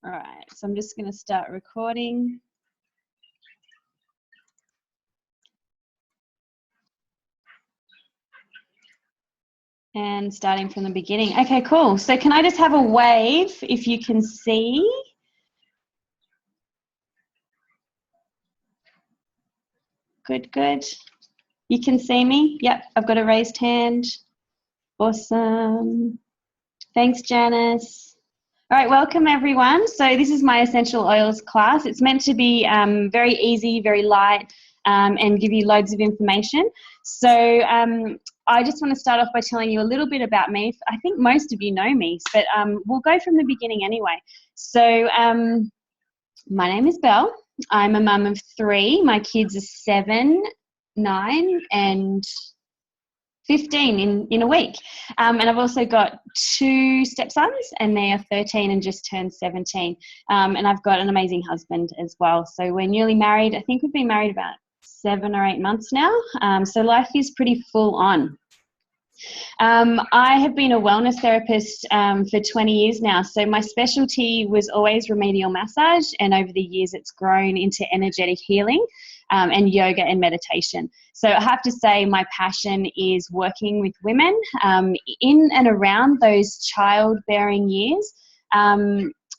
All right, so I'm just going to start recording. And starting from the beginning. Okay, cool. So can I just have a wave if you can see? Good, good. You can see me? Yep, I've got a raised hand. Awesome. Thanks, Janice. All right, welcome everyone. So this is my essential oils class. It's meant to be very easy, very light, and give you loads of information. So I just want to start off by telling you a little bit about me. I think most of you know me, but we'll go from the beginning anyway. So my name is Belle. I'm a mum of 3. My kids are 7, 9, and 15 in a week. And I've also got 2 stepsons, and they are 13 and just turned 17. And I've got an amazing husband as well. So we're newly married. I think we've been married about 7 or 8 months now. So life is pretty full on. I have been a wellness therapist for 20 years now. So my specialty was always remedial massage, and over the years it's grown into energetic healing and yoga and meditation. So I have to say my passion is working with women in and around those childbearing years.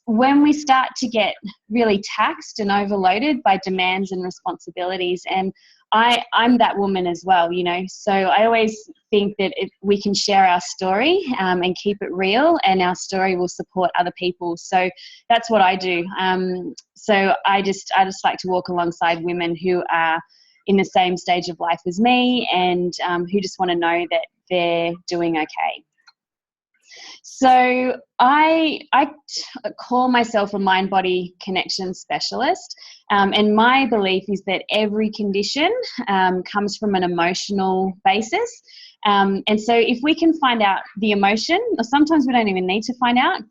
When we start to get really taxed and overloaded by demands and responsibilities, and I'm that woman as well, you know. So I always think that if we can share our story and keep it real, and our story will support other people. So that's what I do. So I just like to walk alongside women who are in the same stage of life as me, and who just want to know that they're doing okay. So I call myself a mind-body connection specialist, and my belief is that every condition comes from an emotional basis. And so if we can find out the emotion, or sometimes we don't even need to find out,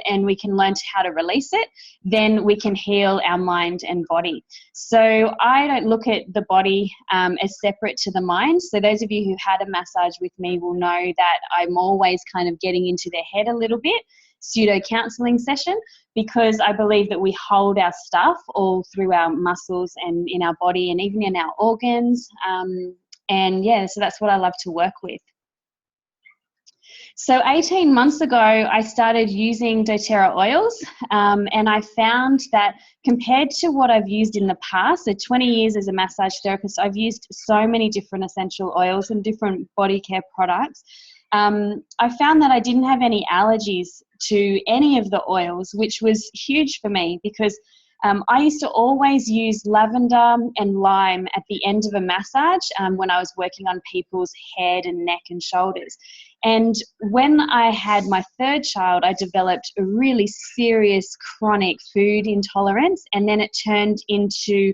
and we can learn how to release it, then we can heal our mind and body. So I don't look at the body as separate to the mind. So those of you who had a massage with me will know that I'm always kind of getting into their head a little bit, pseudo counseling session, because I believe that we hold our stuff all through our muscles and in our body and even in our organs. And yeah, so that's what I love to work with. So 18 months ago, I started using doTERRA oils, and I found that compared to what I've used in the past, so 20 years as a massage therapist, I've used so many different essential oils and different body care products. I found that I didn't have any allergies to any of the oils, which was huge for me, because I used to always use lavender and lime at the end of a massage when I was working on people's head and neck and shoulders. And when I had my 3rd child, I developed a really serious chronic food intolerance, and then it turned into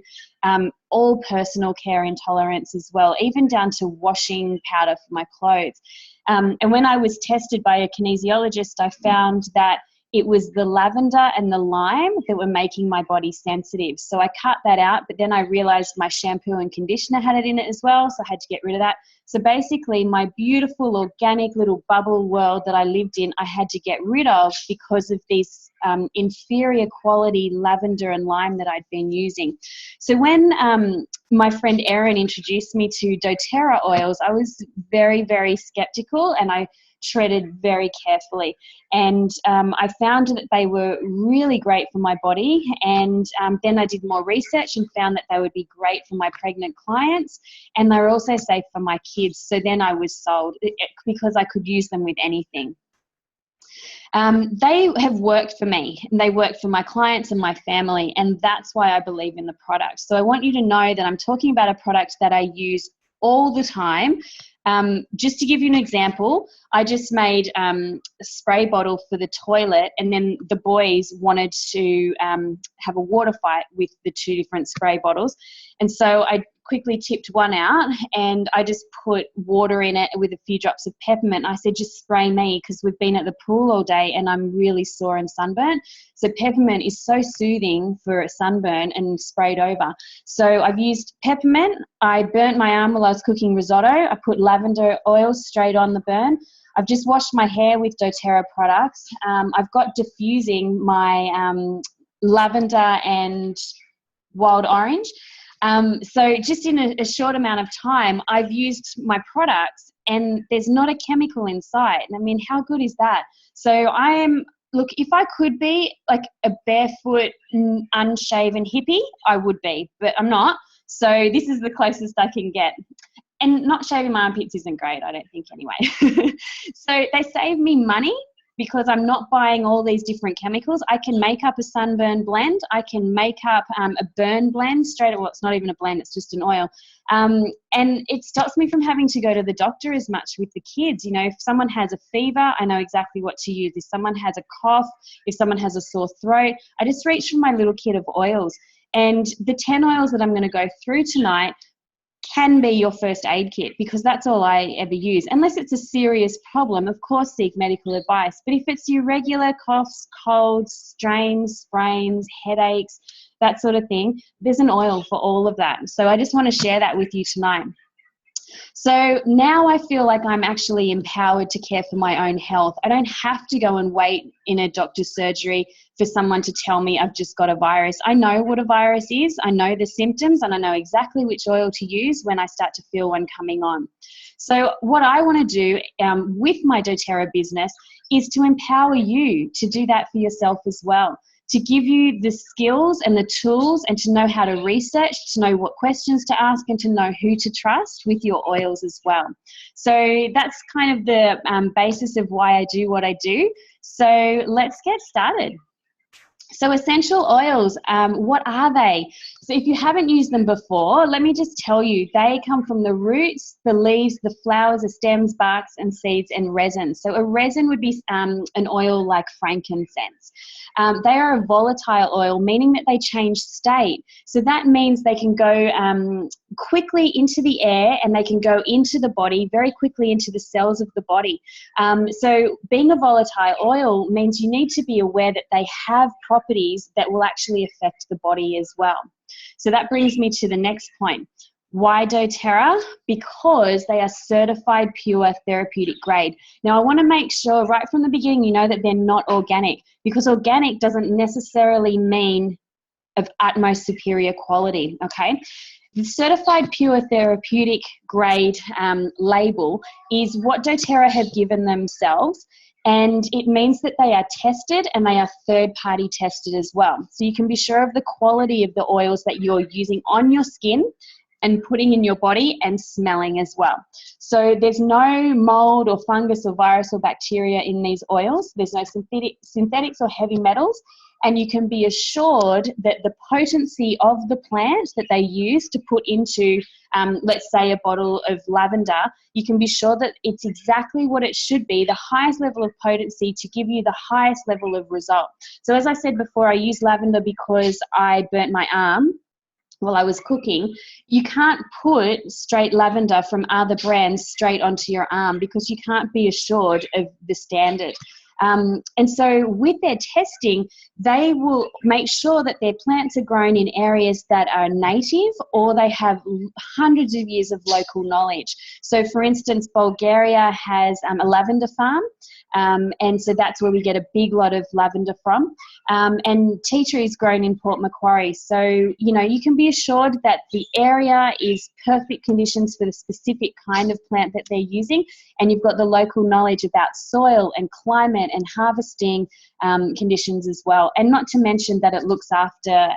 all personal care intolerance as well, even down to washing powder for my clothes. And when I was tested by a kinesiologist, I found that it was the lavender and the lime that were making my body sensitive. So I cut that out, but then I realized my shampoo and conditioner had it in it as well, so I had to get rid of that. So basically my beautiful organic little bubble world that I lived in, I had to get rid of because of these inferior quality lavender and lime that I'd been using. So when my friend Erin introduced me to doTERRA oils, I was very, very skeptical, and I treaded very carefully, and I found that they were really great for my body, and then I did more research and found that they would be great for my pregnant clients, and they were also safe for my kids. So then I was sold, because I could use them with anything. They have worked for me, and they work for my clients and my family, and that's why I believe in the product. So I want you to know that I'm talking about a product that I use all the time. Just to give you an example, I just made a spray bottle for the toilet, and then the boys wanted to have a water fight with the 2 different spray bottles. And so I quickly tipped one out, and I just put water in it with a few drops of peppermint. I said, just spray me, because we've been at the pool all day and I'm really sore and sunburnt. So peppermint is so soothing for a sunburn, and sprayed over. So I've used peppermint. I burnt my arm while I was cooking risotto. I put lavender oil straight on the burn. I've just washed my hair with doTERRA products. I've got diffusing my lavender and wild orange. So just in a short amount of time, I've used my products and there's not a chemical inside. I mean, how good is that? So look, if I could be like a barefoot, unshaven hippie, I would be, but I'm not. So this is the closest I can get. And not shaving my armpits isn't great, I don't think, anyway. So they save me money because I'm not buying all these different chemicals. I can make up a sunburn blend. I can make up a burn blend straight. Well, it's not even a blend, it's just an oil. And it stops me from having to go to the doctor as much with the kids. You know, if someone has a fever, I know exactly what to use. If someone has a cough, if someone has a sore throat, I just reach for my little kit of oils. And the 10 oils that I'm going to go through tonight can be your first aid kit, because that's all I ever use. Unless it's a serious problem, of course seek medical advice. But if it's your regular coughs, colds, strains, sprains, headaches, that sort of thing, there's an oil for all of that. So I just want to share that with you tonight. So now I feel like I'm actually empowered to care for my own health. I don't have to go and wait in a doctor's surgery for someone to tell me I've just got a virus. I know what a virus is, I know the symptoms, and I know exactly which oil to use when I start to feel one coming on. So what I want to do with my doTERRA business is to empower you to do that for yourself as well, to give you the skills and the tools and to know how to research, to know what questions to ask, and to know who to trust with your oils as well. So that's kind of the basis of why I do what I do. So let's get started. So essential oils, what are they? So if you haven't used them before, let me just tell you, they come from the roots, the leaves, the flowers, the stems, barks, and seeds, and resin. So a resin would be an oil like frankincense. They are a volatile oil, meaning that they change state. So that means they can go quickly into the air, and they can go into the body, very quickly into the cells of the body. So being a volatile oil means you need to be aware that they have properties that will actually affect the body as well. So that brings me to the next point. Why doTERRA? Because they are certified pure therapeutic grade. Now, I want to make sure right from the beginning you know that they're not organic, because organic doesn't necessarily mean of utmost superior quality, okay? The certified pure therapeutic grade label is what doTERRA have given themselves, and it means that they are tested and they are third-party tested as well. So you can be sure of the quality of the oils that you're using on your skin and putting in your body and smelling as well. So there's no mold or fungus or virus or bacteria in these oils. There's no synthetics or heavy metals. And you can be assured that the potency of the plant that they use to put into, let's say, a bottle of lavender, you can be sure that it's exactly what it should be, the highest level of potency to give you the highest level of result. So as I said before, I use lavender because I burnt my arm while I was cooking. You can't put straight lavender from other brands straight onto your arm because you can't be assured of the standard. And so with their testing, they will make sure that their plants are grown in areas that are native, or they have hundreds of years of local knowledge. So for instance, Bulgaria has a lavender farm, and so that's where we get a big lot of lavender from. And tea tree is grown in Port Macquarie. So, you know, you can be assured that the area is perfect conditions for the specific kind of plant that they're using, and you've got the local knowledge about soil and climate and harvesting conditions as well. And not to mention that it looks after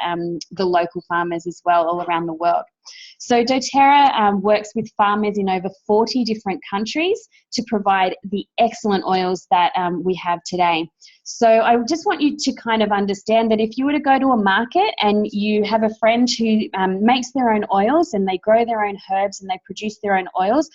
the local farmers as well all around the world. So doTERRA works with farmers in over 40 different countries to provide the excellent oils that we have today. So I just want you to kind of understand that if you were to go to a market and you have a friend who makes their own oils and they grow their own herbs and they produce their own oils,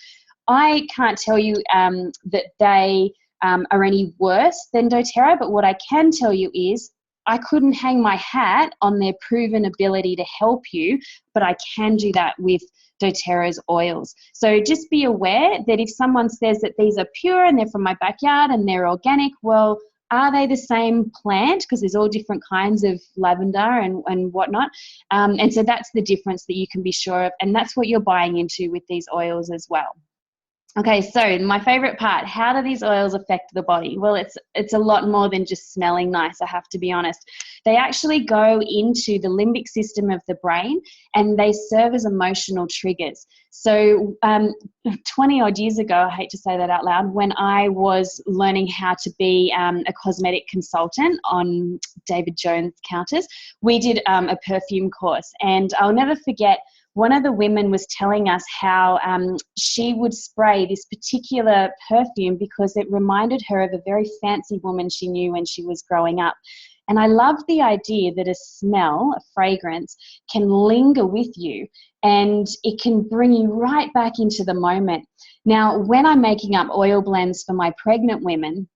I can't tell you that they are any worse than doTERRA, but what I can tell you is I couldn't hang my hat on their proven ability to help you, but I can do that with doTERRA's oils. So just be aware that if someone says that these are pure and they're from my backyard and they're organic, well, are they the same plant? Because there's all different kinds of lavender and whatnot. And so that's the difference that you can be sure of, and that's what you're buying into with these oils as well. Okay, so my favorite part, how do these oils affect the body? Well, it's a lot more than just smelling nice, I have to be honest. They actually go into the limbic system of the brain, and they serve as emotional triggers. So 20 odd years ago, I hate to say that out loud, when I was learning how to be a cosmetic consultant on David Jones counters, we did a perfume course, and I'll never forget, one of the women was telling us how she would spray this particular perfume because it reminded her of a very fancy woman she knew when she was growing up. And I love the idea that a smell, a fragrance, can linger with you, and it can bring you right back into the moment. Now, when I'm making up oil blends for my pregnant women,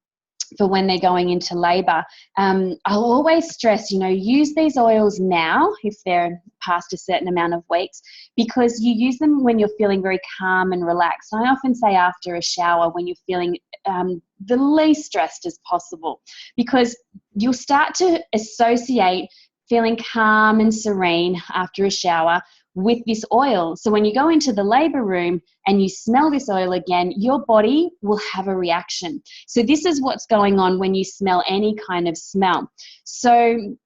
for when they're going into labour, I'll always stress, use these oils now if they're past a certain amount of weeks, because you use them when you're feeling very calm and relaxed. I often say after a shower, when you're feeling the least stressed as possible, because you'll start to associate feeling calm and serene after a shower with this oil. So when you go into the labour room and you smell this oil again, your body will have a reaction. So this is what's going on when you smell any kind of smell. So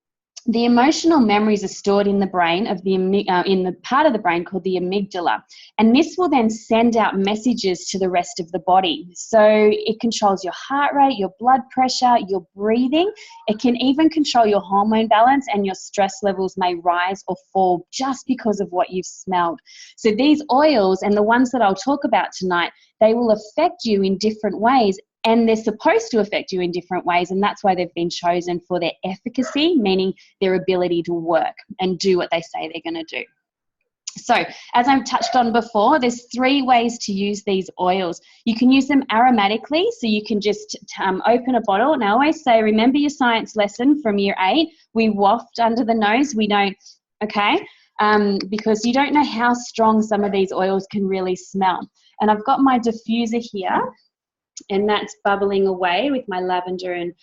the emotional memories are stored in the brain of in the part of the brain called the amygdala, and this will then send out messages to the rest of the body. So it controls your heart rate, your blood pressure, your breathing. It can even control your hormone balance, and your stress levels may rise or fall just because of what you've smelled. So these oils, and the ones that I'll talk about tonight, they will affect you in different ways. And they're supposed to affect you in different ways, and that's why they've been chosen for their efficacy, meaning their ability to work and do what they say they're going to do. So, as I've touched on before, there's 3 ways to use these oils. You can use them aromatically, so you can just open a bottle. And I always say, remember your science lesson from year 8, we waft under the nose, we don't, okay? Because you don't know how strong some of these oils can really smell. And I've got my diffuser here, and that's bubbling away with my lavender and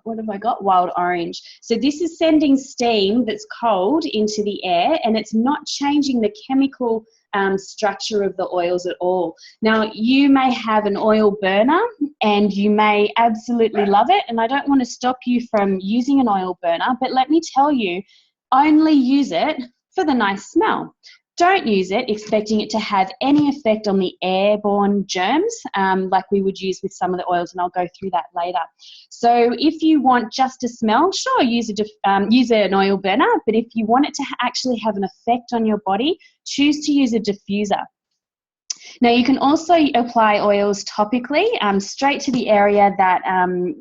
what have I got? Wild orange. So this is sending steam that's cold into the air, and it's not changing the chemical structure of the oils at all. Now, you may have an oil burner and you may absolutely love it, and I don't want to stop you from using an oil burner, but let me tell you, only use it for the nice smell. Don't use it expecting it to have any effect on the airborne germs like we would use with some of the oils, and I'll go through that later. So if you want just a smell, sure, use an oil burner, but if you want it to actually have an effect on your body, choose to use a diffuser. Now, you can also apply oils topically straight to the area that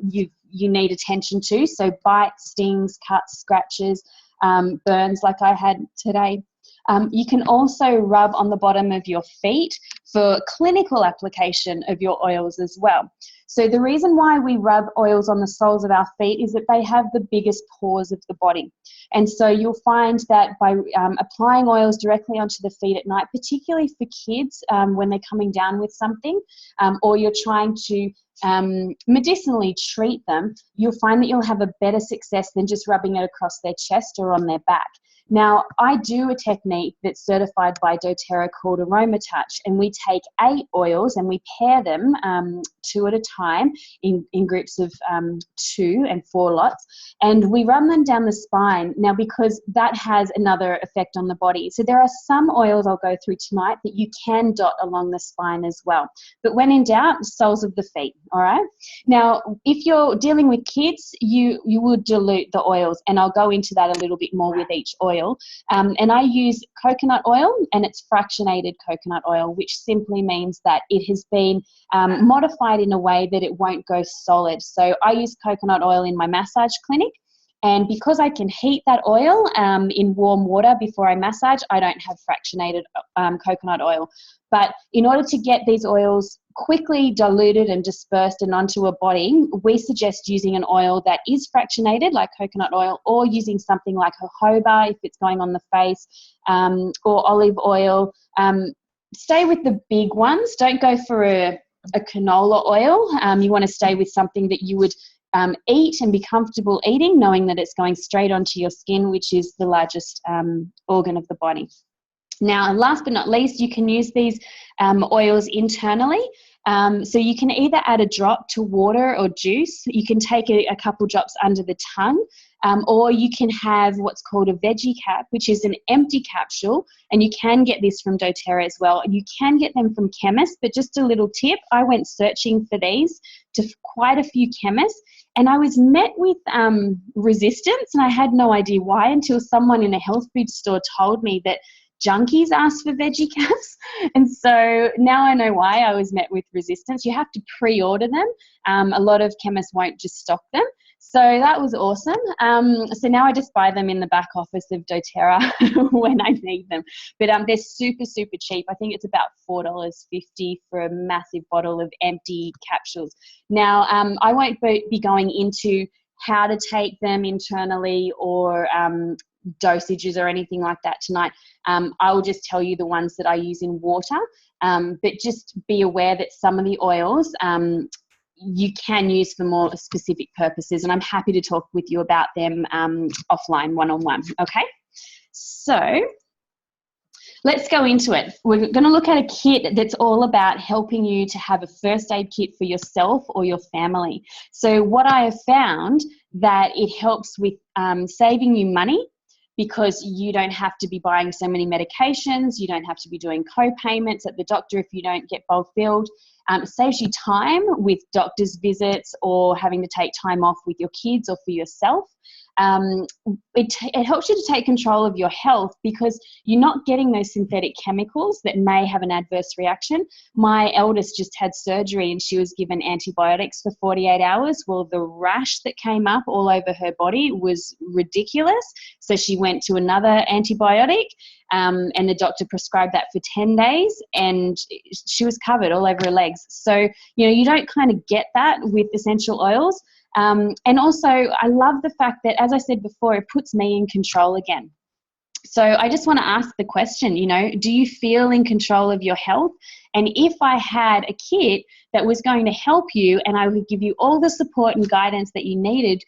you need attention to, so bites, stings, cuts, scratches, burns like I had today. You can also rub on the bottom of your feet for clinical application of your oils as well. So the reason why we rub oils on the soles of our feet is that they have the biggest pores of the body. And so you'll find that by applying oils directly onto the feet at night, particularly for kids when they're coming down with something, or you're trying to medicinally treat them, you'll find that you'll have a better success than just rubbing it across their chest or on their back. Now, I do a technique that's certified by doTERRA called Aroma Touch, and we take 8 oils and we pair them 2 at a time in groups of 2 and 4 lots, and we run them down the spine. Now, because that has another effect on the body. So there are some oils I'll go through tonight that you can dot along the spine as well. But when in doubt, soles of the feet, all right? Now, if you're dealing with kids, you would dilute the oils, and I'll go into that a little bit more with each oil. And I use coconut oil, and it's fractionated coconut oil, which simply means that it has been modified in a way that it won't go solid. So I use coconut oil in my massage clinic, and because I can heat that oil in warm water before I massage, I don't have fractionated coconut oil. But in order to get these oils quickly diluted and dispersed and onto a body, we suggest using an oil that is fractionated, like coconut oil, or using something like jojoba if it's going on the face, or olive oil. Stay with the big ones. Don't go for a canola oil. You want to stay with something that you would eat and be comfortable eating, knowing that it's going straight onto your skin, which is the largest organ of the body. Now, last but not least, you can use these oils internally. So you can either add a drop to water or juice. You can take a couple drops under the tongue, or you can have what's called a veggie cap, which is an empty capsule, and you can get this from doTERRA as well. You can get them from chemists, but just a little tip, I went searching for these to quite a few chemists, and I was met with resistance, and I had no idea why until someone in a health food store told me that junkies ask for veggie caps. And so now I know why I was met with resistance. You have to pre-order them. A lot of chemists won't just stock them. So that was awesome. So now I just buy them in the back office of doTERRA when I need them. But they're super, super cheap. I think it's about $4.50 for a massive bottle of empty capsules. Now, I won't be going into how to take them internally or dosages or anything like that tonight. I will just tell you the ones that I use in water, but just be aware that some of the oils you can use for more specific purposes, and I'm happy to talk with you about them offline, one-on-one. Okay, so let's go into it. We're going to look at a kit that's all about helping you to have a first aid kit for yourself or your family. So what I have found that it helps with saving you money, because you don't have to be buying so many medications, you don't have to be doing co-payments at the doctor if you don't get bulk billed. It saves you time with doctor's visits or having to take time off with your kids or for yourself. It helps you to take control of your health because you're not getting those synthetic chemicals that may have an adverse reaction. My eldest just had surgery and she was given antibiotics for 48 hours. Well, the rash that came up all over her body was ridiculous. So she went to another antibiotic and the doctor prescribed that for 10 days and she was covered all over her legs. So, you know, you don't kind of get that with essential oils. And also, I love the fact that, as I said before, it puts me in control again. So I just want to ask the question, you know, do you feel in control of your health? And if I had a kit that was going to help you and I would give you all the support and guidance that you needed,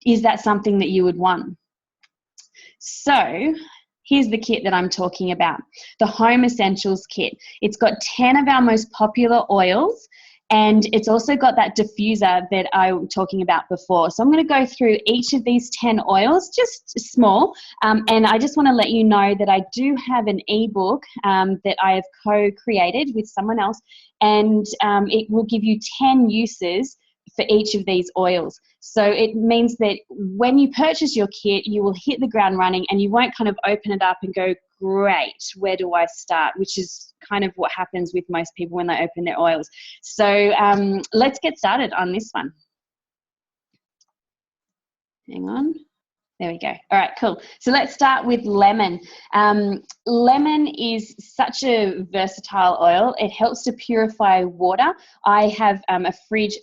is that something that you would want? So here's the kit that I'm talking about, the Home Essentials kit. It's got 10 of our most popular oils. And it's also got that diffuser that I was talking about before. So I'm going to go through each of these 10 oils, just small. And I just want to let you know that I do have an ebook that I have co-created with someone else. And it will give you 10 uses for each of these oils. So it means that when you purchase your kit, you will hit the ground running and you won't kind of open it up and go, great, where do I start? Which is kind of what happens with most people when they open their oils. So let's get started on this one. Hang on. There we go. All right, cool. So let's start with lemon. Lemon is such a versatile oil. It helps to purify water. I have a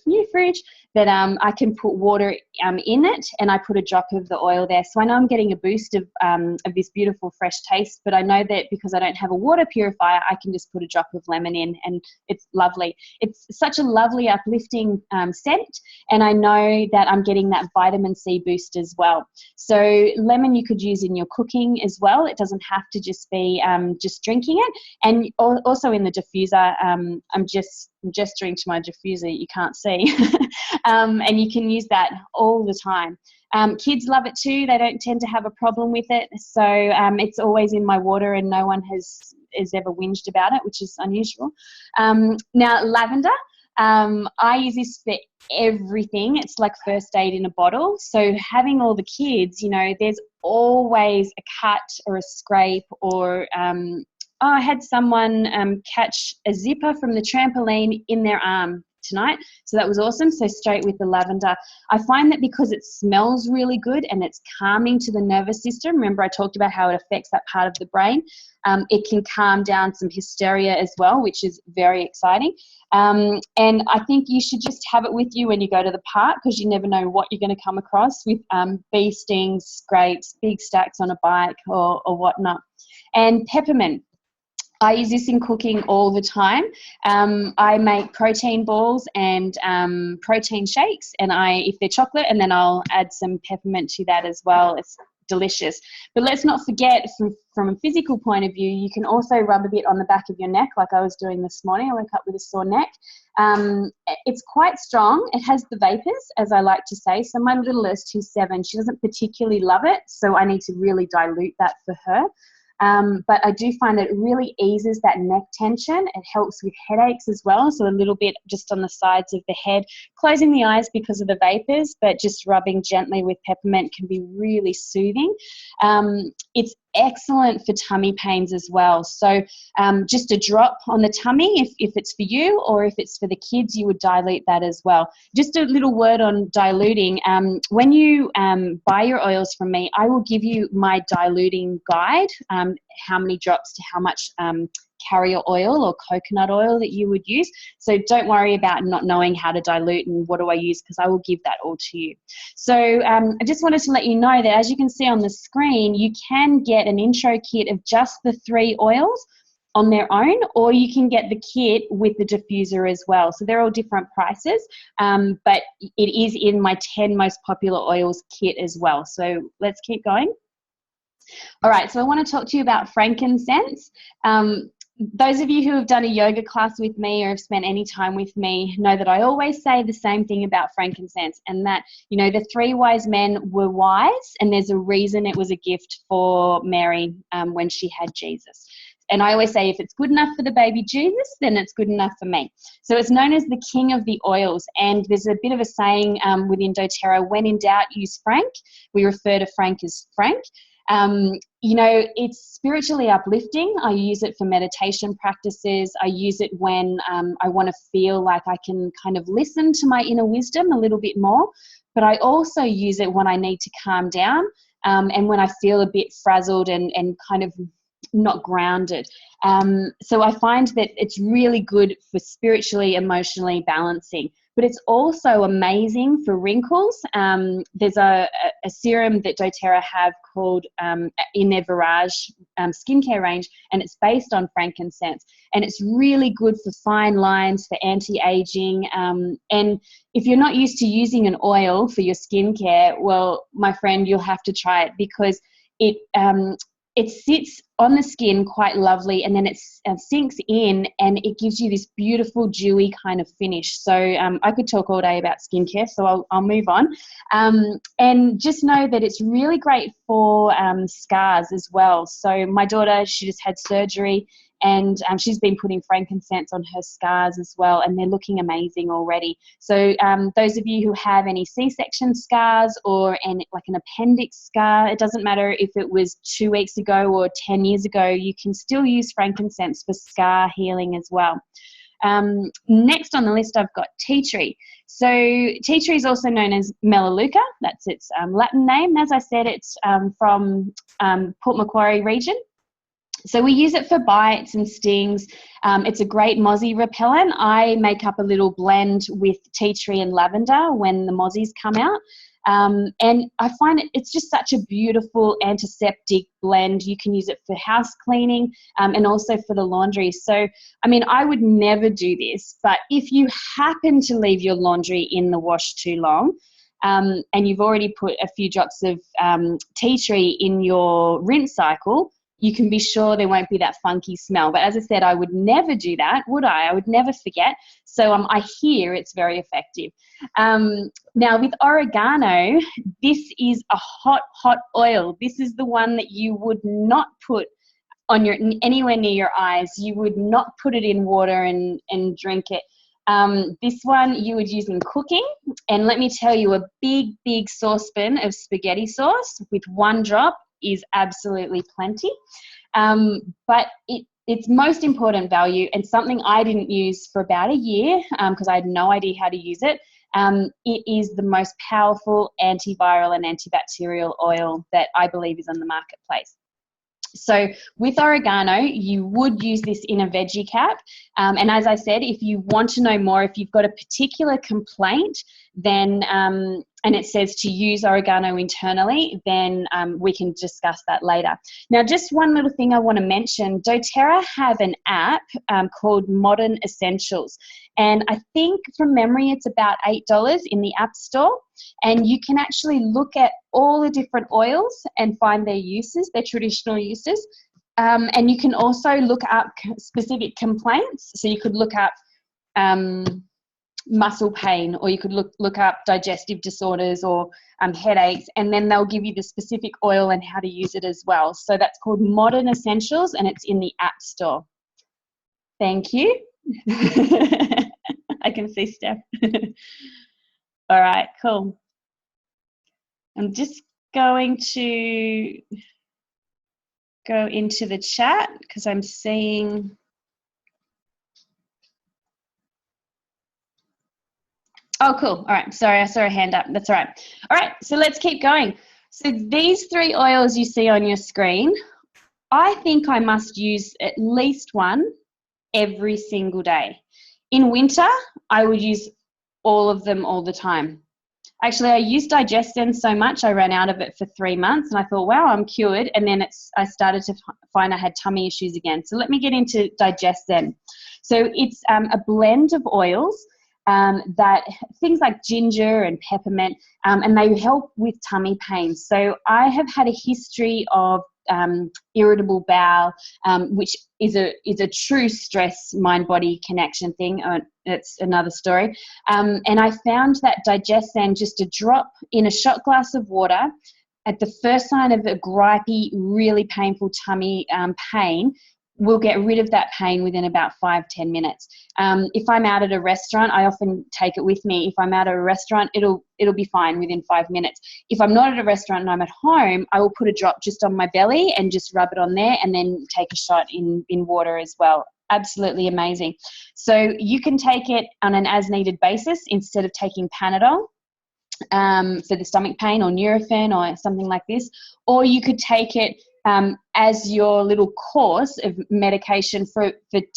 new fridge that I can put water in it, and I put a drop of the oil there. So I know I'm getting a boost of this beautiful fresh taste, but I know that because I don't have a water purifier, I can just put a drop of lemon in, and it's lovely. It's such a lovely uplifting scent, and I know that I'm getting that vitamin C boost as well. So lemon you could use in your cooking as well. It doesn't have to just be just drinking it. And also in the diffuser, I'm just gesturing to my diffuser, you can't see. And you can use that all the time. Kids love it too. They don't tend to have a problem with it. So it's always in my water and no one has ever whinged about it, which is unusual. Now, lavender. I use this for everything. It's like first aid in a bottle. So having all the kids, you know, there's always a cut or a scrape or I had someone catch a zipper from the trampoline in their arm tonight. So that was awesome. So straight with the lavender. I find that because it smells really good and it's calming to the nervous system. Remember I talked about how it affects that part of the brain. It can calm down some hysteria as well, which is very exciting. And I think you should just have it with you when you go to the park because you never know what you're going to come across with bee stings, scrapes, big stacks on a bike or whatnot. And peppermint. I use this in cooking all the time. I make protein balls and protein shakes, and if they're chocolate, and then I'll add some peppermint to that as well. It's delicious. But let's not forget, from a physical point of view, you can also rub a bit on the back of your neck, like I was doing this morning. I woke up with a sore neck. It's quite strong. It has the vapors, as I like to say. So my littlest, who's 7, she doesn't particularly love it, so I need to really dilute that for her. But I do find that it really eases that neck tension. It helps with headaches as well. So a little bit just on the sides of the head, closing the eyes because of the vapors, but just rubbing gently with peppermint can be really soothing. It's excellent for tummy pains as well. So just a drop on the tummy if it's for you, or if it's for the kids, you would dilute that as well. Just a little word on diluting. When you buy your oils from me, I will give you my diluting guide, how many drops to how much carrier oil or coconut oil that you would use. So don't worry about not knowing how to dilute and what do I use, because I will give that all to you. So I just wanted to let you know that, as you can see on the screen, you can get an intro kit of just the 3 oils on their own, or you can get the kit with the diffuser as well. So they're all different prices, but it is in my 10 most popular oils kit as well. So let's keep going. All right, so I want to talk to you about frankincense. Those of you who have done a yoga class with me or have spent any time with me know that I always say the same thing about frankincense, and that, you know, the 3 wise men were wise, and there's a reason it was a gift for Mary when she had Jesus. And I always say, if it's good enough for the baby Jesus, then it's good enough for me. So it's known as the king of the oils. And there's a bit of a saying within doTERRA, when in doubt, use Frank. We refer to Frank as Frank. You know, it's spiritually uplifting. I use it for meditation practices. I use it when I want to feel like I can kind of listen to my inner wisdom a little bit more. But I also use it when I need to calm down and when I feel a bit frazzled and kind of not grounded. So I find that it's really good for spiritually, emotionally balancing. But it's also amazing for wrinkles. There's a serum that doTERRA have called in their Virage skincare range, and it's based on frankincense. And it's really good for fine lines, for anti-aging. And if you're not used to using an oil for your skincare, well, my friend, you'll have to try it, because it sits on the skin quite lovely, and then it sinks in and it gives you this beautiful dewy kind of finish. So I could talk all day about skincare, so I'll move on. And just know that it's really great for scars as well. So my daughter, she just had surgery, and she's been putting frankincense on her scars as well, and they're looking amazing already. So those of you who have any C-section scars or like an appendix scar, it doesn't matter if it was 2 weeks ago or 10 years ago, you can still use frankincense for scar healing as well. Next on the list, I've got tea tree. So tea tree is also known as Melaleuca. That's its Latin name. As I said, it's from Port Macquarie region. So we use it for bites and stings. It's a great mozzie repellent. I make up a little blend with tea tree and lavender when the mozzies come out. And I find it's just such a beautiful antiseptic blend. You can use it for house cleaning and also for the laundry. So, I mean, I would never do this, but if you happen to leave your laundry in the wash too long, and you've already put a few drops of tea tree in your rinse cycle, you can be sure there won't be that funky smell. But as I said, I would never do that, would I? I would never forget. So I hear it's very effective. Now with oregano, this is a hot, hot oil. This is the one that you would not put on anywhere near your eyes. You would not put it in water and drink it. This one you would use in cooking. And let me tell you, a big, big saucepan of spaghetti sauce with 1 drop is absolutely plenty. But its most important value, and something I didn't use for about a year because I had no idea how to use it, it is the most powerful antiviral and antibacterial oil that I believe is on the marketplace. So with oregano, you would use this in a veggie cap. And as I said, if you want to know more, if you've got a particular complaint, then and it says to use oregano internally, then we can discuss that later. Now, just one little thing I want to mention, doTERRA have an app called Modern Essentials, and I think from memory it's about $8 in the App Store, and you can actually look at all the different oils and find their uses, their traditional uses, and you can also look up specific complaints. So you could look up muscle pain, or you could look up digestive disorders or headaches, and then they'll give you the specific oil and how to use it as well. So that's called Modern Essentials, and it's in the App Store. Thank you. I can see Steph. All right, cool. I'm just going to go into the chat because I'm seeing... Oh, cool. All right. Sorry, I saw a hand up. That's all right. All right. So let's keep going. So these 3 oils you see on your screen, I think I must use at least one every single day. In winter, I would use all of them all the time. Actually, I used Digestin so much, I ran out of it for 3 months, and I thought, wow, I'm cured. And then I started to find I had tummy issues again. So let me get into Digestin. So it's a blend of oils. That things like ginger and peppermint, and they help with tummy pain. So I have had a history of irritable bowel, which is a true stress mind-body connection thing. It's another story. And I found that Digestin, just a drop in a shot glass of water, at the first sign of a gripey, really painful tummy pain, will get rid of that pain within about 5-10 minutes. If I'm out at a restaurant, I often take it with me. If I'm out at a restaurant, it'll be fine within 5 minutes. If I'm not at a restaurant and I'm at home, I will put a drop just on my belly and just rub it on there, and then take a shot in water as well. Absolutely amazing. So you can take it on an as-needed basis instead of taking Panadol for the stomach pain, or Nurofen or something like this, or you could take it as your little course of medication for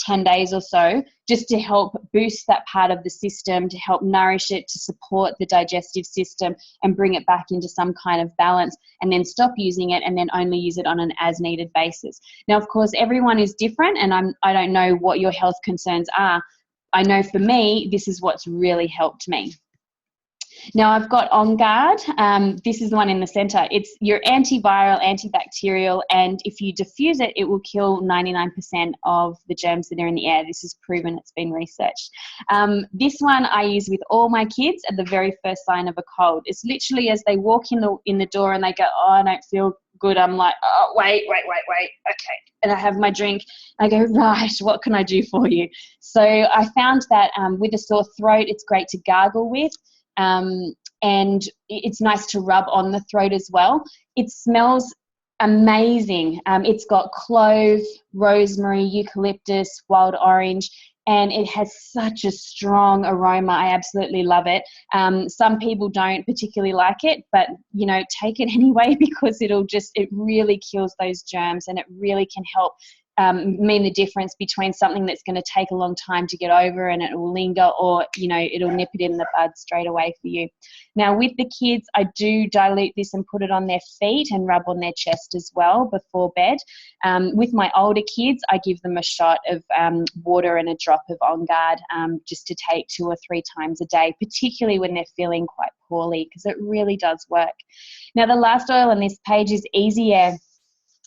10 days or so, just to help boost that part of the system, to help nourish it, to support the digestive system and bring it back into some kind of balance, and then stop using it and then only use it on an as-needed basis. Now, of course, everyone is different, and I don't know what your health concerns are. I know for me, this is what's really helped me. Now I've got On Guard. This is the one in the center. It's your antiviral, antibacterial, and if you diffuse it, it will kill 99% of the germs that are in the air. This is proven, it's been researched. This one I use with all my kids at the very first sign of a cold. It's literally as they walk in the door and they go, oh, I don't feel good. I'm like, oh, wait. Okay. And I have my drink. I go, right, what can I do for you? So I found that with a sore throat, it's great to gargle with. And it's nice to rub on the throat as well. It smells amazing. It's got clove, rosemary, eucalyptus, wild orange, and it has such a strong aroma. I absolutely love it. Some people don't particularly like it, but you know, take it anyway, because it really kills those germs, and it really can help mean the difference between something that's going to take a long time to get over and it will linger, or you know, it'll nip it in the bud straight away for you. Now with the kids, I do dilute this and put it on their feet and rub on their chest as well before bed. With my older kids, I give them a shot of water and a drop of On Guard, just to take 2 or 3 times a day, particularly when they're feeling quite poorly, because it really does work. Now the last oil on this page is Easy Air.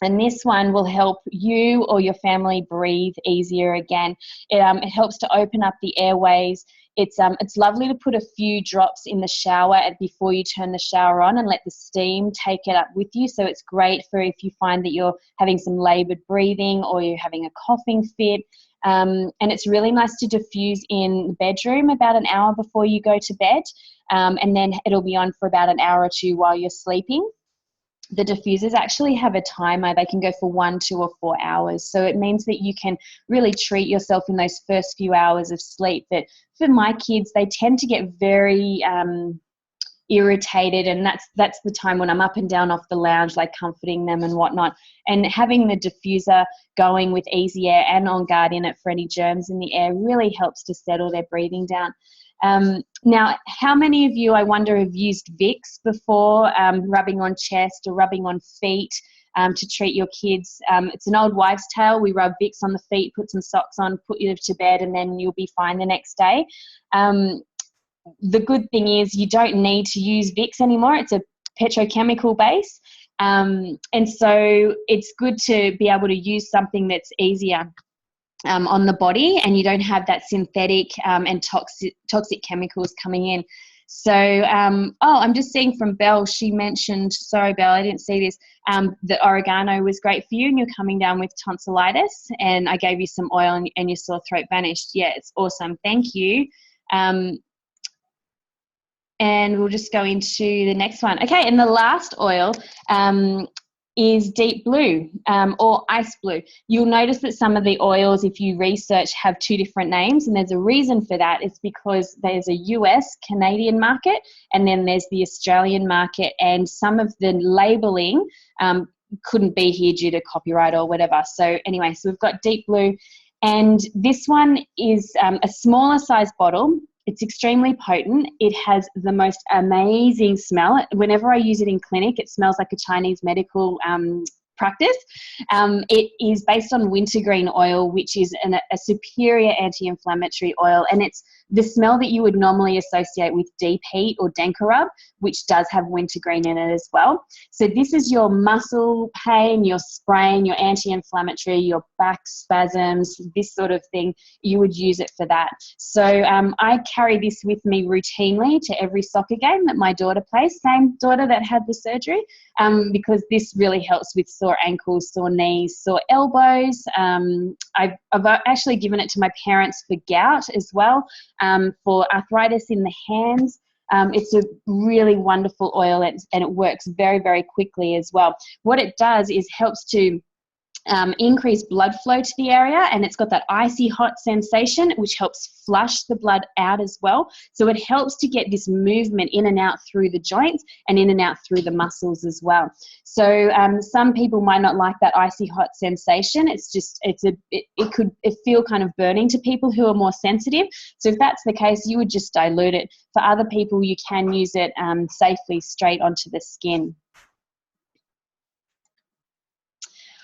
And this one will help you or your family breathe easier again. It helps to open up the airways. It's lovely to put a few drops in the shower before you turn the shower on, and let the steam take it up with you. So it's great for if you find that you're having some laboured breathing or you're having a coughing fit. And it's really nice to diffuse in the bedroom about an hour before you go to bed. And then it'll be on for about an hour or 2 while you're sleeping. The diffusers actually have a timer. They can go for 1, 2, or 4 hours. So it means that you can really treat yourself in those first few hours of sleep. That for my kids, they tend to get very irritated, and that's the time when I'm up and down off the lounge, like comforting them and whatnot. And having the diffuser going with Easy Air and On Guard in it for any germs in the air really helps to settle their breathing down. Now, how many of you, I wonder, have used Vicks before, rubbing on chest or rubbing on feet to treat your kids? It's an old wives' tale. We rub Vicks on the feet, put some socks on, put you to bed, and then you'll be fine the next day. The good thing is you don't need to use Vicks anymore. It's a petrochemical base. And so it's good to be able to use something that's easier on the body, and you don't have that synthetic and toxic chemicals coming in. So, I'm just seeing from Belle, she mentioned, sorry Belle, I didn't see this, that oregano was great for you and you're coming down with tonsillitis, and I gave you some oil and your sore throat vanished. Yeah, it's awesome. Thank you. And we'll just go into the next one. Okay, and the last oil is deep blue or ice blue. You'll notice that some of the oils, if you research, have two different names, and there's a reason for that. It's because there's a US, Canadian market, and then there's the Australian market, and some of the labelling couldn't be here due to copyright or whatever. So anyway, so we've got deep blue, and this one is a smaller size bottle. It's extremely potent. It has the most amazing smell. Whenever I use it in clinic, it smells like a Chinese medical practice. It is based on wintergreen oil, which is a superior anti-inflammatory oil, and it's the smell that you would normally associate with deep heat or Denka rub, which does have wintergreen in it as well. So this is your muscle pain, your sprain, your anti-inflammatory, your back spasms, this sort of thing. You would use it for that. So I carry this with me routinely to every soccer game that my daughter plays, same daughter that had the surgery, because this really helps with sore ankles, sore knees, sore elbows. I've actually given it to my parents for gout as well, for arthritis in the hands. It's a really wonderful oil, and it works very, very quickly as well. What it does is helps to increase blood flow to the area, and it's got that icy hot sensation which helps flush the blood out as well. So it helps to get this movement in and out through the joints and in and out through the muscles as well. So some people might not like that icy hot sensation. It's just it could feel kind of burning to people who are more sensitive. So if that's the case, you would just dilute it. For other people, you can use it safely straight onto the skin.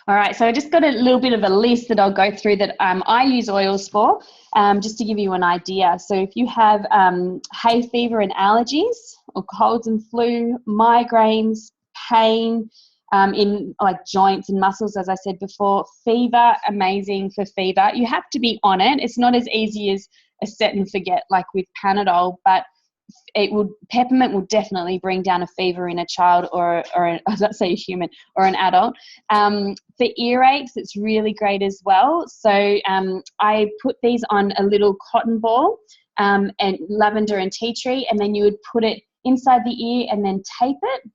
All right, so I just got a little bit of a list that I'll go through that I use oils for, just to give you an idea. So if you have hay fever and allergies, or colds and flu, migraines, pain in like joints and muscles, as I said before, fever, amazing for fever. You have to be on it. It's not as easy as a set and forget like with Panadol, but peppermint will definitely bring down a fever in a child or let's say a human or an adult. For earaches, it's really great as well. So I put these on a little cotton ball and lavender and tea tree, and then you would put it inside the ear and then tape it.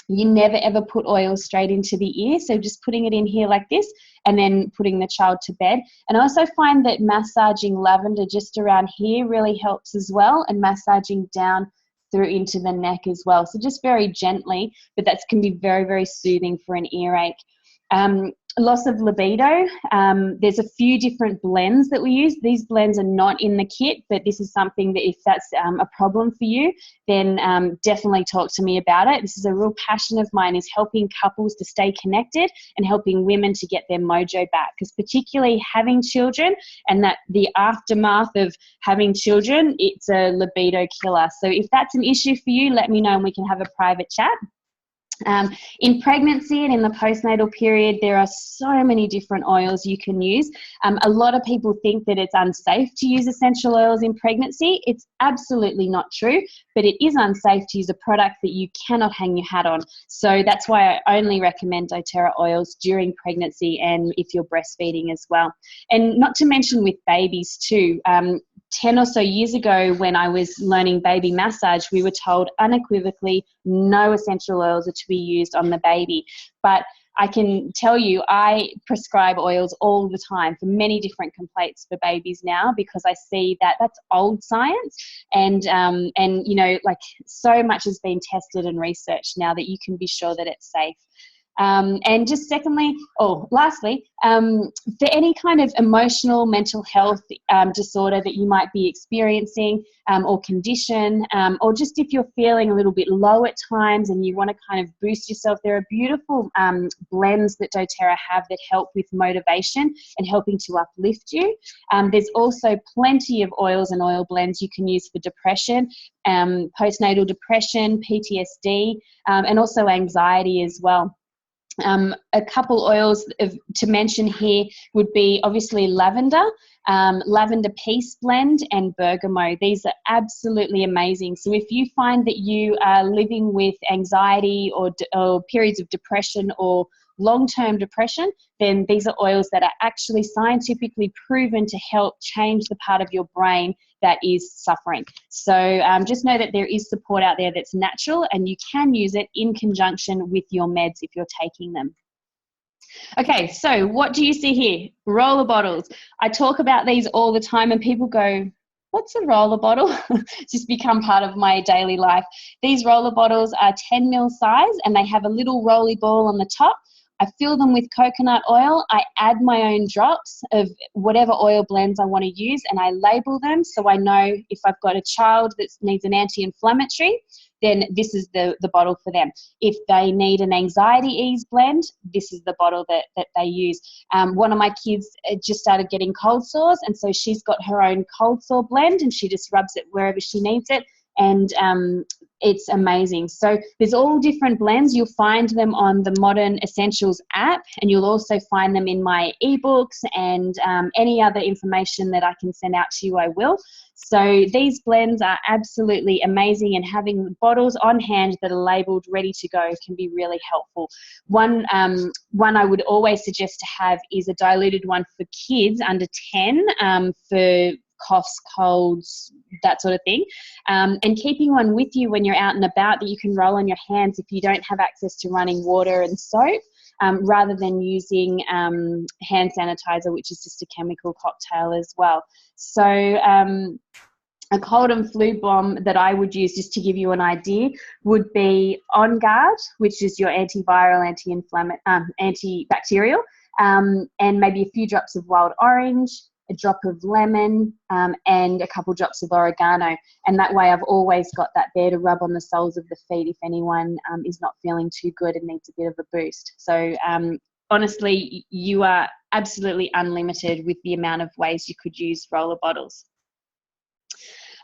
You never ever put oil straight into the ear, so just putting it in here like this and then putting the child to bed. And I also find that massaging lavender just around here really helps as well, and massaging down through into the neck as well. So just very gently, but that can be very, very soothing for an earache. Loss of libido, there's a few different blends that we use. These blends are not in the kit, but this is something that if that's a problem for you, then definitely talk to me about it. This is a real passion of mine, is helping couples to stay connected and helping women to get their mojo back, because particularly having children and that the aftermath of having children, it's a libido killer. So if that's an issue for you, let me know and we can have a private chat. In pregnancy and in the postnatal period, there are so many different oils you can use. A lot of people think that it's unsafe to use essential oils in pregnancy. It's absolutely not true, but it is unsafe to use a product that you cannot hang your hat on. So that's why I only recommend doTERRA oils during pregnancy and if you're breastfeeding as well. And not to mention with babies too. 10 or so years ago when I was learning baby massage, we were told unequivocally no essential oils are to be used on the baby. But I can tell you I prescribe oils all the time for many different complaints for babies now, because I see that that's old science, and you know, like so much has been tested and researched now that you can be sure that it's safe. And just secondly, or lastly, for any kind of emotional, mental health disorder that you might be experiencing or condition, or just if you're feeling a little bit low at times and you want to kind of boost yourself, there are beautiful blends that doTERRA have that help with motivation and helping to uplift you. There's also plenty of oils and oil blends you can use for depression, postnatal depression, PTSD, and also anxiety as well. A couple oils to mention here would be obviously lavender, lavender peace blend, and bergamot. These are absolutely amazing. So if you find that you are living with anxiety or periods of depression or long-term depression, then these are oils that are actually scientifically proven to help change the part of your brain that is suffering. So just know that there is support out there that's natural, and you can use it in conjunction with your meds if you're taking them. Okay, so what do you see here? Roller bottles. I talk about these all the time and people go, what's a roller bottle? It's just become part of my daily life. These roller bottles are 10 ml size and they have a little rolly ball on the top. I fill them with coconut oil. I add my own drops of whatever oil blends I want to use, and I label them so I know if I've got a child that needs an anti-inflammatory, then this is the bottle for them. If they need an anxiety ease blend, this is the bottle that they use. One of my kids just started getting cold sores, and so she's got her own cold sore blend and she just rubs it wherever she needs it. And it's amazing. So there's all different blends. You'll find them on the Modern Essentials app, and you'll also find them in my ebooks and any other information that I can send out to you, I will. So these blends are absolutely amazing, and having bottles on hand that are labeled ready to go can be really helpful. One I would always suggest to have is a diluted one for kids under 10 for coughs, colds, that sort of thing, and keeping one with you when you're out and about that you can roll on your hands if you don't have access to running water and soap, rather than using hand sanitizer, which is just a chemical cocktail as well. So a cold and flu bomb that I would use, just to give you an idea, would be On Guard, which is your antiviral, antibacterial, and maybe a few drops of wild orange, a drop of lemon, and a couple drops of oregano. And that way I've always got that there to rub on the soles of the feet if anyone is not feeling too good and needs a bit of a boost. So honestly, you are absolutely unlimited with the amount of ways you could use roller bottles.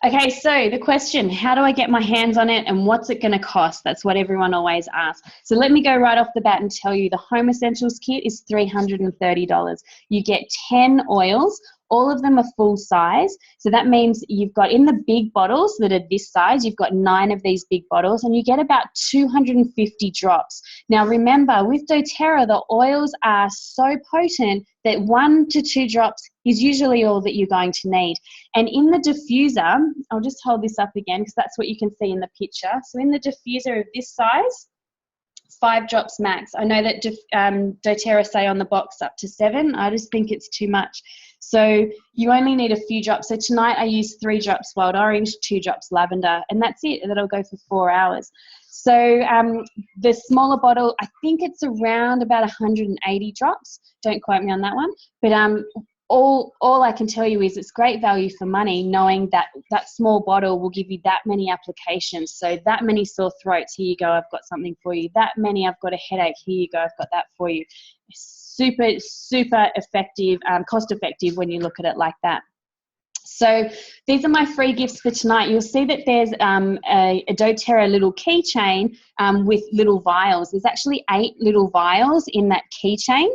Okay, so the question, how do I get my hands on it and what's it going to cost? That's what everyone always asks. So let me go right off the bat and tell you the Home Essentials kit is $330. You get 10 oils. All of them are full size. So that means you've got, in the big bottles that are this size, you've got 9 of these big bottles and you get about 250 drops. Now remember, with doTERRA, the oils are so potent that 1 to 2 drops is usually all that you're going to need. And in the diffuser, I'll just hold this up again because that's what you can see in the picture. So in the diffuser of this size, 5 drops max. I know that doTERRA say on the box up to 7. I just think it's too much. So you only need a few drops. So tonight I used 3 drops wild orange, 2 drops lavender, and that's it. That'll go for 4 hours. So the smaller bottle, I think it's around about 180 drops. Don't quote me on that one. But all I can tell you is it's great value for money, knowing that that small bottle will give you that many applications. So that many sore throats, here you go, I've got something for you. That many, I've got a headache, here you go, I've got that for you. Super, super effective, cost effective when you look at it like that. So these are my free gifts for tonight. You'll see that there's a doTERRA little keychain with little vials. There's actually 8 little vials in that keychain.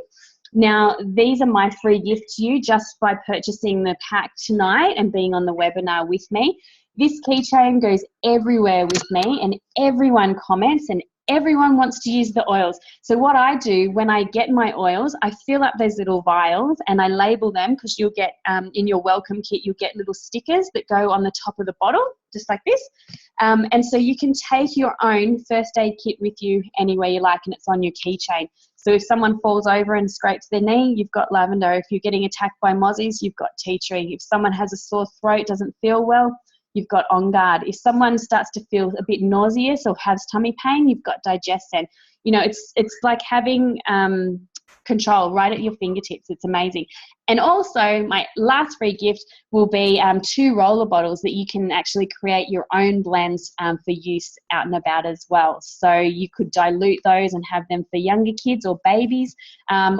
Now, these are my free gift to you just by purchasing the pack tonight and being on the webinar with me. This keychain goes everywhere with me and everyone comments and everyone wants to use the oils. So what I do when I get my oils, I fill up those little vials and I label them, because you'll get, in your welcome kit, you'll get little stickers that go on the top of the bottle, just like this. And so you can take your own first aid kit with you anywhere you like, and it's on your keychain. So if someone falls over and scrapes their knee, you've got lavender. If you're getting attacked by mozzies, you've got tea tree. If someone has a sore throat, doesn't feel well, you've got On Guard. If someone starts to feel a bit nauseous or has tummy pain, you've got Digescent. You know, it's like having control right at your fingertips. It's amazing. And also my last free gift will be 2 roller bottles that you can actually create your own blends for use out and about as well. So you could dilute those and have them for younger kids or babies,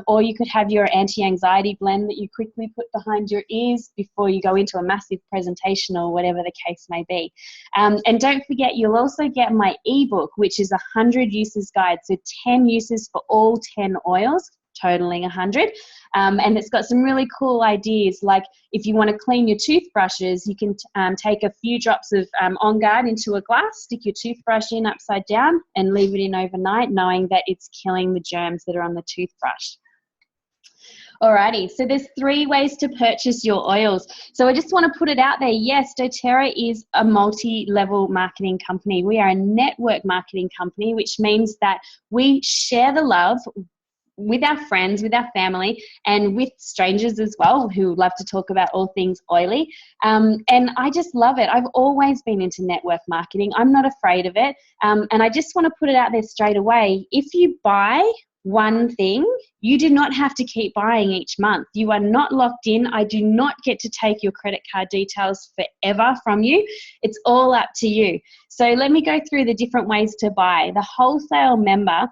or you could have your anti-anxiety blend that you quickly put behind your ears before you go into a massive presentation or whatever the case may be. And don't forget, you'll also get my ebook, which is 100 uses guide. So 10 uses for all 10 oils, totaling 100. And it's got some really cool ideas, like if you want to clean your toothbrushes, you can take a few drops of On Guard into a glass, stick your toothbrush in upside down and leave it in overnight, knowing that it's killing the germs that are on the toothbrush. Alrighty, so there's 3 ways to purchase your oils. So I just want to put it out there. Yes, doTERRA is a multi-level marketing company. We are a network marketing company, which means that we share the love with our friends, with our family, and with strangers as well who love to talk about all things oily. And I just love it. I've always been into network marketing. I'm not afraid of it. And I just want to put it out there straight away. If you buy one thing, you do not have to keep buying each month. You are not locked in. I do not get to take your credit card details forever from you. It's all up to you. So let me go through the different ways to buy. The wholesale member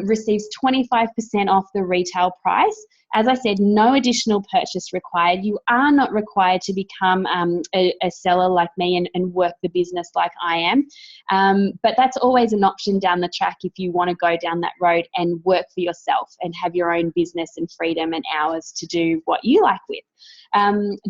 receives 25% off the retail price. As I said, no additional purchase required. You are not required to become a seller like me and work the business like I am. But that's always an option down the track if you want to go down that road and work for yourself and have your own business and freedom and hours to do what you like with.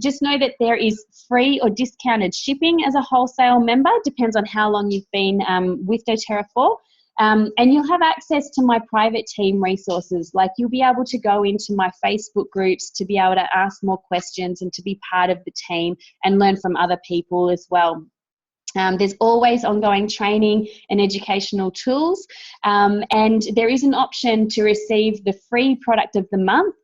Just know that there is free or discounted shipping as a wholesale member. Depends on how long you've been with doTERRA for. And you'll have access to my private team resources. Like, you'll be able to go into my Facebook groups to be able to ask more questions and to be part of the team and learn from other people as well. There's always ongoing training and educational tools, and there is an option to receive the free product of the month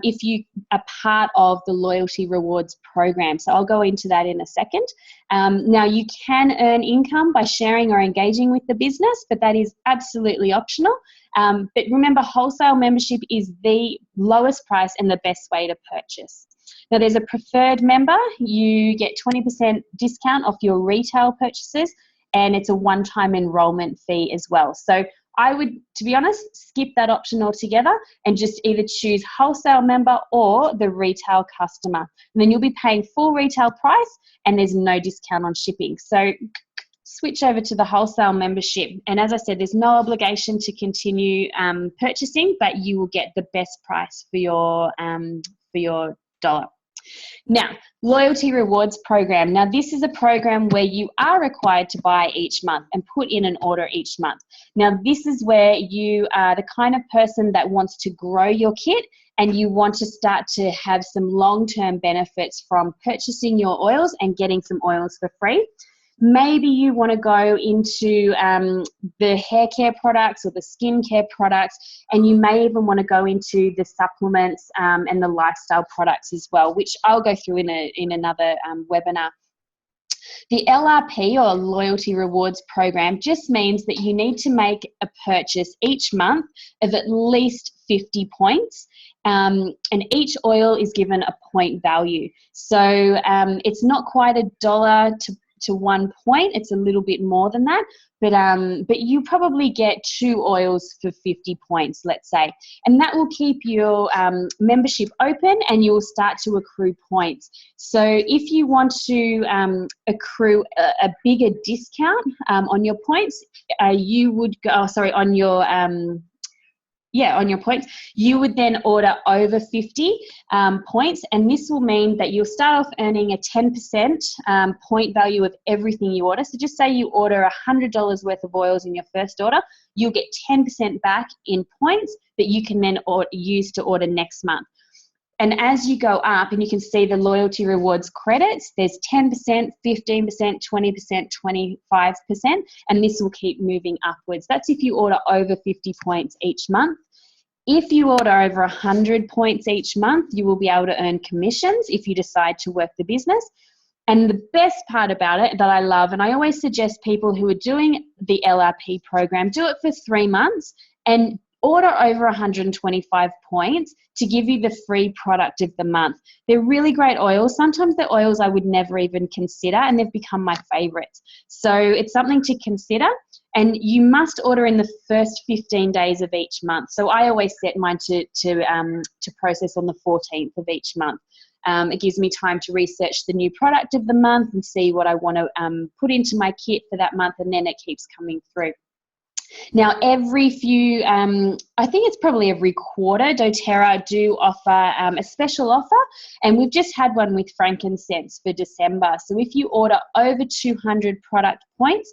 if you are part of the loyalty rewards program. So I'll go into that in a second. Now, you can earn income by sharing or engaging with the business, but that is absolutely optional. But remember, wholesale membership is the lowest price and the best way to purchase. Now, there's a preferred member. You get 20% discount off your retail purchases, and it's a one-time enrollment fee as well. So I would, to be honest, skip that option altogether and just either choose wholesale member or the retail customer. And then you'll be paying full retail price and there's no discount on shipping. So switch over to the wholesale membership. And as I said, there's no obligation to continue purchasing, but you will get the best price for your dollar. Now, loyalty rewards program. Now, this is a program where you are required to buy each month and put in an order each month. Now, this is where you are the kind of person that wants to grow your kit and you want to start to have some long-term benefits from purchasing your oils and getting some oils for free. Maybe you want to go into the hair care products or the skin care products, and you may even want to go into the supplements and the lifestyle products as well, which I'll go through in another webinar. The LRP, or Loyalty Rewards Program, just means that you need to make a purchase each month of at least 50 points. And each oil is given a point value. So it's not quite $1 to 1 point. It's a little bit more than that, but you probably get 2 oils for 50 points, let's say, and that will keep your membership open and you'll start to accrue points. So if you want to accrue a bigger discount on your points, you would go, on your points, you would then order over 50 points, and this will mean that you'll start off earning a 10% point value of everything you order. So just say you order $100 worth of oils in your first order, you'll get 10% back in points that you can then use to order next month. And as you go up, and you can see the loyalty rewards credits, there's 10%, 15%, 20%, 25%, and this will keep moving upwards. That's if you order over 50 points each month. If you order over 100 points each month, you will be able to earn commissions if you decide to work the business. And the best part about it that I love, and I always suggest people who are doing the LRP program, do it for 3 months and order over 125 points to give you the free product of the month. They're really great oils. Sometimes they're oils I would never even consider, and they've become my favorites. So it's something to consider, and you must order in the first 15 days of each month. So I always set mine to process on the 14th of each month. It gives me time to research the new product of the month and see what I want to put into my kit for that month, and then it keeps coming through. Now, every few, I think it's probably every quarter, doTERRA do offer a special offer, and we've just had one with frankincense for December. So if you order over 200 product points,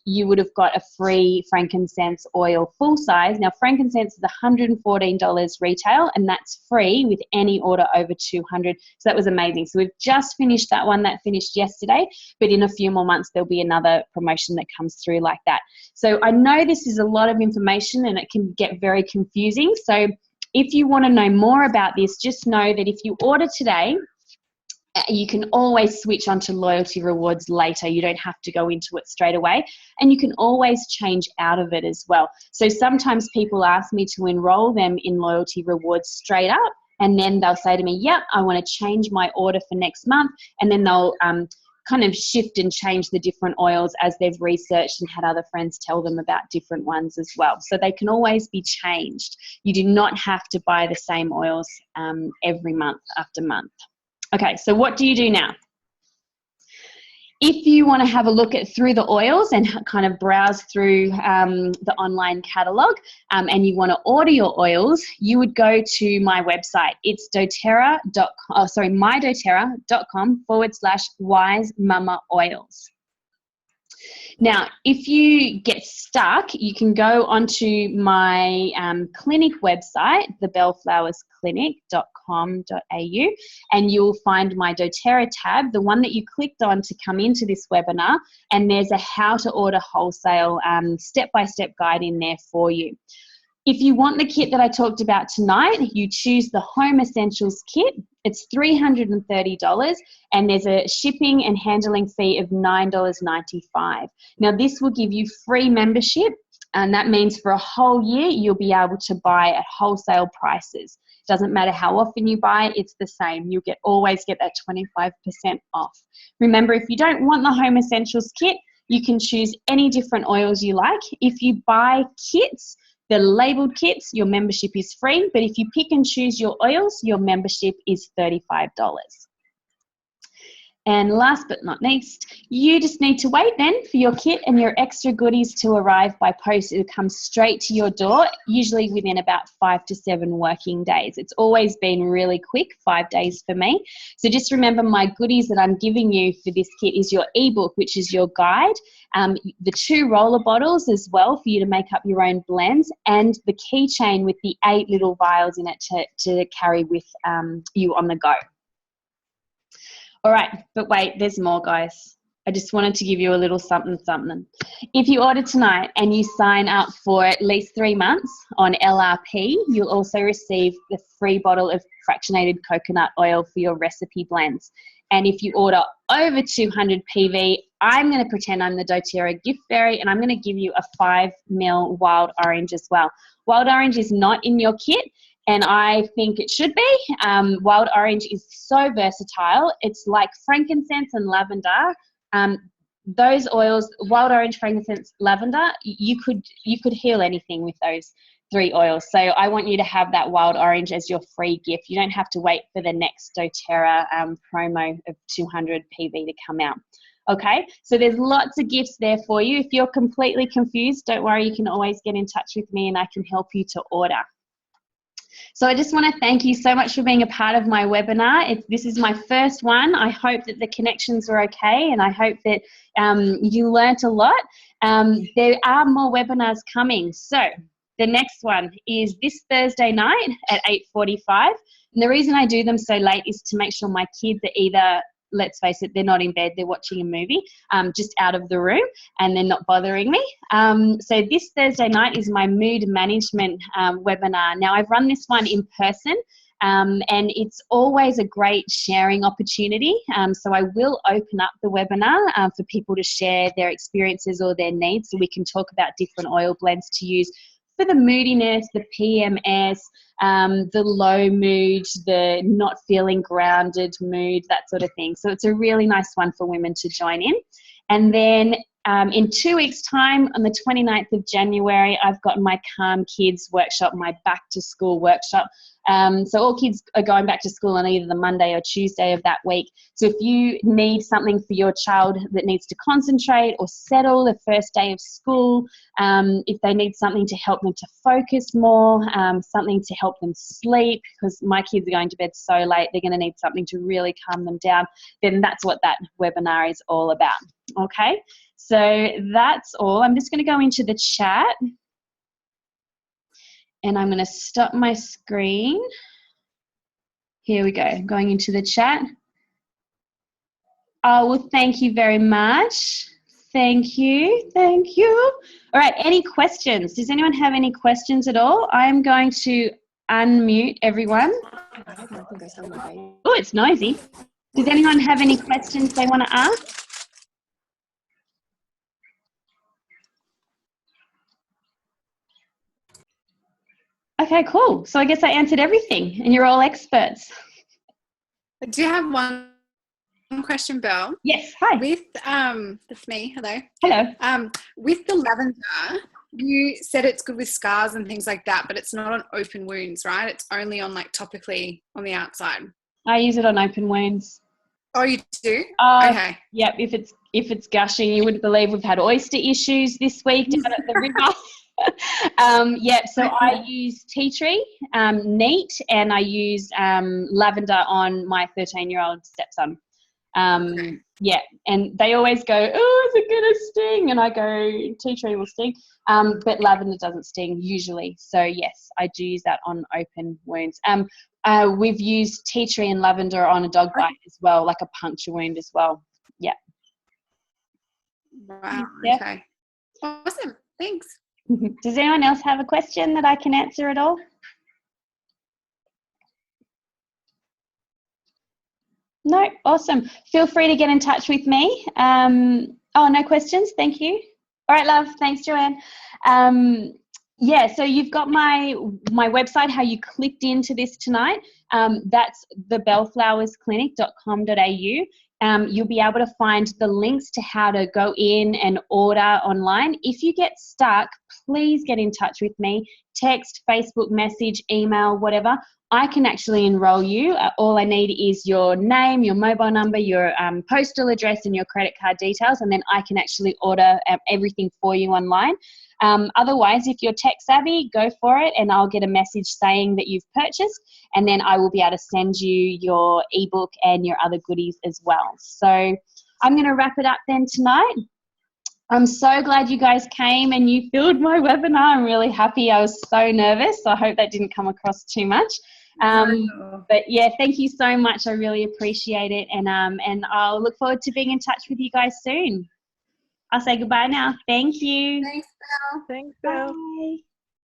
you would have got a free frankincense oil full size. Now, frankincense is $114 retail, and that's free with any order over 200. So that was amazing. So we've just finished that one. That finished yesterday, but in a few more months, there'll be another promotion that comes through like that. So I know this is a lot of information and it can get very confusing. So if you want to know more about this, just know that if you order today, you can always switch onto loyalty rewards later. You don't have to go into it straight away, and you can always change out of it as well. So sometimes people ask me to enroll them in loyalty rewards straight up, and then they'll say to me, yep, I want to change my order for next month, and then they'll kind of shift and change the different oils as they've researched and had other friends tell them about different ones as well. So they can always be changed. You do not have to buy the same oils every month after month. Okay, so what do you do now? If you want to have a look through the oils and kind of browse through the online catalogue and you want to order your oils, you would go to my website. It's mydoterra.com/wise mama oils. Now, if you get stuck, you can go onto my clinic website, thebellflowersclinic.com.au, and you'll find my doTERRA tab, the one that you clicked on to come into this webinar, and there's a how to order wholesale step-by-step guide in there for you. If you want the kit that I talked about tonight, you choose the Home Essentials kit. It's $330, and there's a shipping and handling fee of $9.95. Now, this will give you free membership, and that means for a whole year, you'll be able to buy at wholesale prices. Doesn't matter how often you buy, it's the same. You'll always get that 25% off. Remember, if you don't want the Home Essentials kit, you can choose any different oils you like. If you buy kits, the labeled kits, your membership is free, but if you pick and choose your oils, your membership is $35. And last but not least, you just need to wait then for your kit and your extra goodies to arrive by post. It'll come straight to your door, usually within about 5 to 7 working days. It's always been really quick, 5 days for me. So just remember, my goodies that I'm giving you for this kit is your ebook, which is your guide, the 2 roller bottles as well for you to make up your own blends, and the keychain with the 8 little vials in it to carry with you on the go. All right, but wait, there's more, guys. I just wanted to give you a little something. If you order tonight and you sign up for at least 3 months on LRP, you'll also receive the free bottle of fractionated coconut oil for your recipe blends. And if you order over 200 PV, I'm going to pretend I'm the doTERRA gift fairy, and I'm going to give you a 5 ml wild orange as well. Wild orange is not in your kit, and I think it should be. Wild orange is so versatile. It's like frankincense and lavender. Those oils, wild orange, frankincense, lavender, you could heal anything with those 3 oils. So I want you to have that wild orange as your free gift. You don't have to wait for the next doTERRA promo of 200 PV to come out. Okay, so there's lots of gifts there for you. If you're completely confused, don't worry, you can always get in touch with me and I can help you to order. So I just want to thank you so much for being a part of my webinar. This is my first one. I hope that the connections were okay, and I hope that you learnt a lot. There are more webinars coming. So the next one is this Thursday night at 8:45. And the reason I do them so late is to make sure my kids are either, let's face it, they're not in bed, they're watching a movie, just out of the room, and they're not bothering me. So this Thursday night is my mood management webinar. Now, I've run this one in person And it's always a great sharing opportunity. So I will open up the webinar for people to share their experiences or their needs, so we can talk about different oil blends to use for the moodiness, the PMS, the low mood, the not feeling grounded mood, that sort of thing. So it's a really nice one for women to join in. And then in 2 weeks' time, on the 29th of January, I've got my Calm Kids workshop, my back to school workshop. So all kids are going back to school on either the Monday or Tuesday of that week. So if you need something for your child that needs to concentrate or settle the first day of school, if they need something to help them to focus more, something to help them sleep, because my kids are going to bed so late, they're going to need something to really calm them down, then that's what that webinar is all about. Okay, so that's all. I'm just going to go into the chat. And I'm going to stop my screen. Here we go, going into the chat. Oh, well, thank you very much. Thank you, thank you. All right, any questions? Does anyone have any questions at all? I'm going to unmute everyone. Oh, it's noisy. Does anyone have any questions they want to ask? Okay, cool. So I guess I answered everything and you're all experts. I do have one question, Belle. Yes, hi. With, that's me, hello. Hello. With the lavender, you said it's good with scars and things like that, but it's not on open wounds, right? It's only on like topically on the outside. I use it on open wounds. Oh, you do? Okay. Yep, if it's gushing, you wouldn't believe we've had oyster issues this week down at the river. So I use tea tree, neat, and I use lavender on my 13-year-old stepson. Yeah, and they always go, oh, is it gonna sting? And I go, tea tree will sting, but lavender doesn't sting usually. So yes, I do use that on open wounds. We've used tea tree and lavender on a dog bite as well, like a puncture wound as well. Yeah. Wow. Yeah. Okay. Awesome. Thanks. Does anyone else have a question that I can answer at all? No? Awesome. Feel free to get in touch with me. Oh, no questions? Thank you. All right, love. Thanks, Joanne. Yeah, so you've got my website, how you clicked into this tonight. That's thebellflowersclinic.com.au. You'll be able to find the links to how to go in and order online. If you get stuck, please get in touch with me. Text, Facebook message, email, whatever. I can actually enroll you. All I need is your name, your mobile number, your postal address and your credit card details, and then I can actually order everything for you online. Otherwise, if you're tech savvy, go for it and I'll get a message saying that you've purchased, and then I will be able to send you your ebook and your other goodies as well. So I'm going to wrap it up then tonight. I'm so glad you guys came and you filled my webinar. I'm really happy. I was so nervous. So I hope that didn't come across too much. But yeah, thank you so much. I really appreciate it. And I'll look forward to being in touch with you guys soon. I'll say goodbye now. Thank you. Thanks, Belle. Thanks, Belle. Bye.